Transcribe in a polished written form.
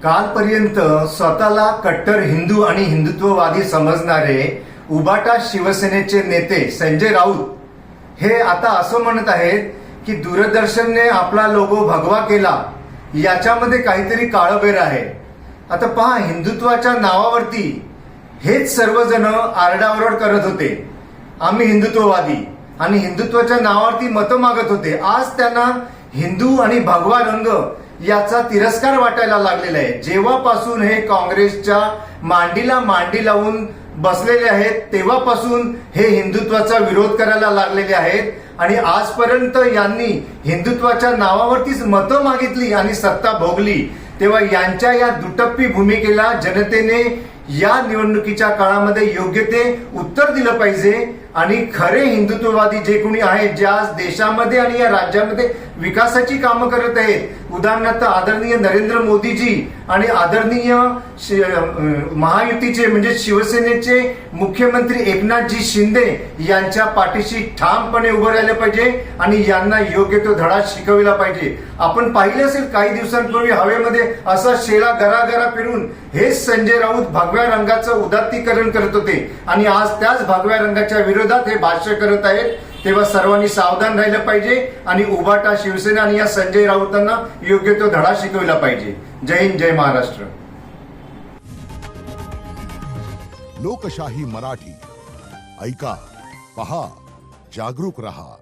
कालपर्यंत स्वतःला कट्टर हिंदू आणि हिंदुत्ववादी समजणारे उबाटा शिवसेनेचे नेते संजय राऊत हे आता असं म्हणत आहेत की दूरदर्शनने आपला लोगो भगवा केला, याच्यामध्ये काहीतरी काळबेर आहे. आता पहा, हिंदुत्वाच्या नावावरती हेच सर्वजण आरडाओरड करत होते, आम्ही हिंदुत्ववादी, आणि हिंदुत्वाच्या नावावरती मतं मागत होते. आज त्यांना हिंदू आणि भगवा रंग याचा तिरस्कार वाटायला लागलेला आहे. जेव्हापासून हे काँग्रेसच्या मांडीला मांडी लावून बसलेले आहेत तेव्हापासून हे हिंदुत्वाचा विरोध करायला लागलेले आहेत. आणि आजपर्यंत यांनी हिंदुत्वाच्या नावावरतीच मतं मागितली आणि सत्ता भोगली. तेव्हा यांच्या या दुटप्पी भूमिकेला जनतेने या निवडणुकीच्या काळामध्ये योग्य ते उत्तर दिलं पाहिजे. आणि खरे हिंदुत्ववादी जे कोणी आहेत, जे आज देशामध्ये आणि या राज्यामध्ये विकासाची कामं करत आहेत, उदाहरणार्थ आदरणीय नरेंद्र मोदीजी आणि आदरणीय महायुतीचे म्हणजे शिवसेनेचे मुख्यमंत्री एकनाथजी शिंदे यांच्या पाठीशी ठामपणे उभं राहिलं पाहिजे आणि यांना योग्य तो धडा शिकविला पाहिजे. आपण पाहिलं असेल काही दिवसांपूर्वी हवेमध्ये असा शेळा गरागरा फिरून हेच संजय राऊत भगव्या रंगाचं उदात्तीकरण करत होते आणि आज त्याच भगव्या रंगाच्या विरोधात हे भाष्य करत आहेत. तेव्हा सर्वांनी सावधान राहिलं पाहिजे आणि उबाटा शिवसेना आणि या संजय राऊतांना योग्य तो धडा शिकविला पाहिजे. जय हिंद, जय महाराष्ट्र. लोकशाही मराठी ऐका, पहा, जागरूक रहा.